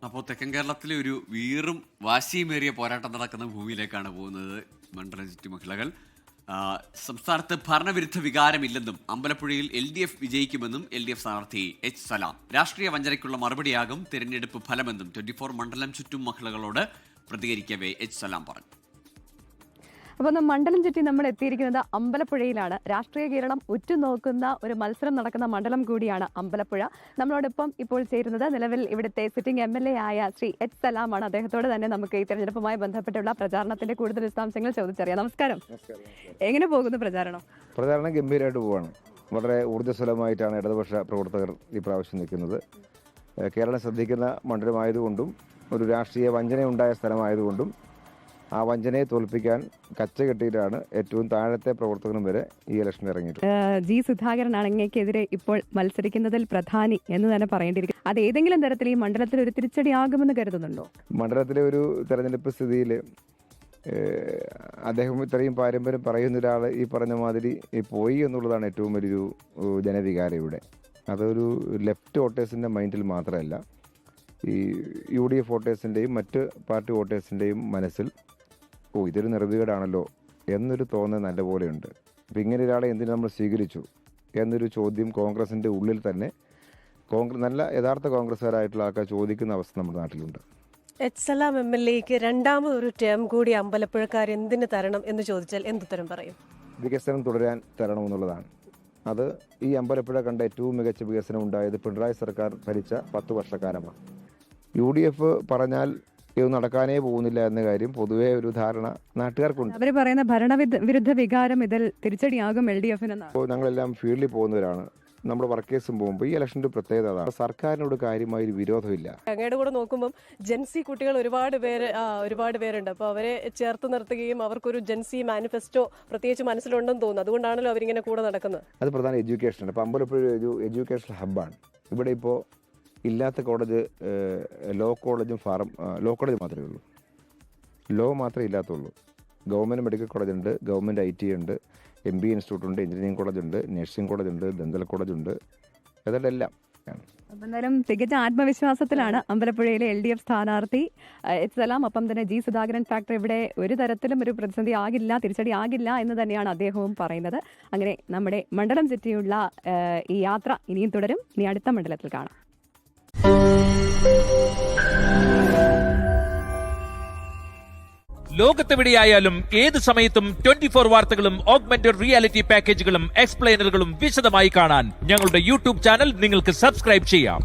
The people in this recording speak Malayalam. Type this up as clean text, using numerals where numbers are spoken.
അപ്പോൾ തെക്കൻ കേരളത്തിലെ ഒരു വീറും വാശിയുമേറിയ പോരാട്ടം നടക്കുന്ന ഭൂമിയിലേക്കാണ് പോകുന്നത് മണ്ഡലം ചുറ്റി മഹിളകൾ. സംസ്ഥാനത്ത് ഭരണവിരുദ്ധ വികാരമില്ലെന്നും അമ്പലപ്പുഴയിൽ LDF വിജയിക്കുമെന്നും LDF സ്ഥാനാർത്ഥി H. സലാം. രാഷ്ട്രീയ വഞ്ചനയ്ക്കുള്ള മറുപടിയാകും തിരഞ്ഞെടുപ്പ് ഫലമെന്നും 24 മണ്ഡലം ചുറ്റും മഹിളകളോട് പ്രതികരിക്കവേ H. സലാം പറഞ്ഞു. അപ്പോൾ മണ്ഡലം ചുറ്റി നമ്മൾ എത്തിയിരിക്കുന്നത് അമ്പലപ്പുഴയിലാണ്. രാഷ്ട്രീയ കേരളം ഉറ്റുനോക്കുന്ന ഒരു മത്സരം നടക്കുന്ന മണ്ഡലം കൂടിയാണ് അമ്പലപ്പുഴ. നമ്മളോടൊപ്പം ഇപ്പോൾ ചേരുന്നത് നിലവിൽ ഇവിടുത്തെ സിറ്റിംഗ് MLA ആയ ശ്രീ H. സലാമാണ്. അദ്ദേഹത്തോട് തന്നെ നമുക്ക് ഈ തെരഞ്ഞെടുപ്പുമായി ബന്ധപ്പെട്ടുള്ള പ്രചാരണത്തിന്റെ കൂടുതൽ വിശദാംശങ്ങൾ ചോദിച്ചറിയാം. നമസ്കാരം. എങ്ങനെ പോകുന്നു പ്രചാരണം? പ്രചാരണം ഗംഭീരമായിട്ട് പോവാണ്. വളരെ ഊർജ്ജസ്വലമായിട്ടാണ് ഇടതുപക്ഷ പ്രവർത്തകർ ഈ പ്രാവശ്യം നിൽക്കുന്നത്. കേരളം ശ്രദ്ധിക്കുന്ന മണ്ഡലമായതുകൊണ്ടും ഒരു രാഷ്ട്രീയ വഞ്ചനയുണ്ടായ സ്ഥലമായതുകൊണ്ടും ആ വഞ്ചനയെ തോൽപ്പിക്കാൻ കച്ചകെട്ടിയിട്ടാണ് ഏറ്റവും താഴത്തെ പ്രവർത്തകരും വരെ ഈ ഇലക്ഷൻ ഇറങ്ങിയിട്ടുണ്ട്. G. സുധാകരനാണ് അങ്ങേക്കെതിരെ ഇപ്പോൾ മത്സരിക്കുന്നതിൽ പ്രധാനി എന്ന് തന്നെ പറയേണ്ടിയിരിക്കും. അത് ഏതെങ്കിലും തരത്തിൽ ഈ മണ്ഡലത്തിൽ ഒരു തിരിച്ചടിയാകുമെന്ന് കരുതുന്നുണ്ടോ? മണ്ഡലത്തിലെ ഒരു തെരഞ്ഞെടുപ്പ് സ്ഥിതിയിൽ അദ്ദേഹം ഇത്രയും പാരമ്പര്യം പറയുന്ന ഒരാൾ ഈ പറഞ്ഞ മാതിരി പോയി എന്നുള്ളതാണ് ഏറ്റവും വലിയൊരു ജനവികാരം ഇവിടെ. അതൊരു ലെഫ്റ്റ് വോട്ടേഴ്സിൻ്റെ മൈൻഡിൽ മാത്രമല്ല, ഈ UDF വോട്ടേഴ്സിൻ്റെയും മറ്റ് പാർട്ടി വോട്ടേഴ്സിൻ്റെയും മനസ്സിൽ ഇതൊരു നിർവീകേടാണല്ലോ എന്നൊരു തോന്നൽ നല്ലപോലെയുണ്ട്. അപ്പം ഇങ്ങനെ ഒരാളെ എന്തിനു നമ്മൾ സ്വീകരിച്ചു എന്നൊരു ചോദ്യം കോൺഗ്രസിൻ്റെ ഉള്ളിൽ തന്നെ നല്ല യഥാർത്ഥ കോൺഗ്രസ്സുകാരായിട്ടുള്ള ആൾക്കാർ ചോദിക്കുന്ന അവസ്ഥ നമ്മുടെ നാട്ടിലുണ്ട്. H. സലാം MLAക്ക് രണ്ടാമതൊരു ടേം കൂടി അമ്പലപ്പുഴക്കാർ എന്തിനു തരണം എന്ന് ചോദിച്ചാൽ എന്തുത്തരം പറയും? വികസനം തുടരാൻ തരണമെന്നുള്ളതാണ്. അത് ഈ അമ്പലപ്പുഴ കണ്ട ഏറ്റവും മികച്ച വികസനം ഉണ്ടായത് പിണറായി സർക്കാർ ഭരിച്ച 10 വർഷക്കാലമാണ്. UDF പറഞ്ഞാൽ ഇത് നടക്കാനേ പോകുന്നില്ല എന്ന കാര്യം പൊതുവെ ഒരു ധാരണ നാട്ടുകാർക്കുണ്ട്. അവർ പറയുന്ന ഭരണവിരുദ്ധ വികാരം ഇതിൽ തിരിച്ചടിയാകും LDF. അപ്പോൾ ഞങ്ങളെല്ലാം ഫീൽഡിൽ പോകുന്നവരാണ്. നമ്മുടെ വർക്കേഴ്സും പോകുമ്പോൾ ഈ ഇലക്ഷൻ്റെ പ്രത്യേകത അതാണ്, സർക്കാരിനോട് കാര്യമായ ഒരു വിരോധമില്ല. അങ്ങയുടെ കൂടെ നോക്കുമ്പോൾ ജെൻസി കുട്ടികൾ ഒരുപാട് പേരുണ്ട്. അപ്പോൾ അവരെ ചേർത്ത് നിർത്തുകയും അവർക്കൊരു ജെൻസി മാനിഫെസ്റ്റോ പ്രത്യേകിച്ച് മനസ്സിലുണ്ടെന്ന് തോന്നുന്നു. അതുകൊണ്ടാണല്ലോ അവരിങ്ങനെ കൂടെ നടക്കുന്നത്. അത് പ്രധാന എഡ്യൂക്കേഷനാണ്. ഇപ്പോൾ അമ്പലപ്പുഴ ഒരു എഡ്യൂക്കേഷണൽ ഹബ്ബാണ്. ഇവിടെ ഇപ്പോൾ ഇല്ലാത്ത കോളേജ് ലോ കോളേജ് മാത്രമേ ഉള്ളൂ. ലോ മാത്രമേ ഇല്ലാത്തുള്ളൂ. ഗവൺമെൻറ് മെഡിക്കൽ കോളേജ് ഉണ്ട്, ഗവൺമെൻറ് IT ഉണ്ട്, MB ഇൻസ്റ്റിറ്റ്യൂട്ട് ഉണ്ട്, എഞ്ചിനീയറിംഗ് കോളേജ് ഉണ്ട്, നഴ്സിംഗ് കോളേജ് ഉണ്ട്, ദന്തൽ കോളേജ് ഉണ്ട്. അതെല്ലാം എന്തായാലും തികച്ച ആത്മവിശ്വാസത്തിലാണ് അമ്പലപ്പുഴയിലെ LDF സ്ഥാനാർത്ഥി H. സലാം. ഒപ്പം തന്നെ G. സുധാകരൻ ഫാക്ടർ ഇവിടെ ഒരു തരത്തിലും ഒരു പ്രതിസന്ധി ആകില്ല, തിരിച്ചടി ആകില്ല എന്ന് തന്നെയാണ് അദ്ദേഹവും പറയുന്നത്. അങ്ങനെ നമ്മുടെ മണ്ഡലം ചുറ്റിയുള്ള ഈ യാത്ര ഇനിയും തുടരും. ഇനി അടുത്ത മണ്ഡലത്തിൽ കാണാം. ലോകത്തെവിടെയായാലും ഏത് സമയത്തും 24 വാർത്തകളും ഓഗ്മെന്റഡ് റിയാലിറ്റി പാക്കേജുകളും എക്സ്പ്ലെയിനറുകളും വിശദമായി കാണാൻ ഞങ്ങളുടെ YouTube ചാനൽ നിങ്ങൾക്ക് സബ്സ്ക്രൈബ് ചെയ്യാം.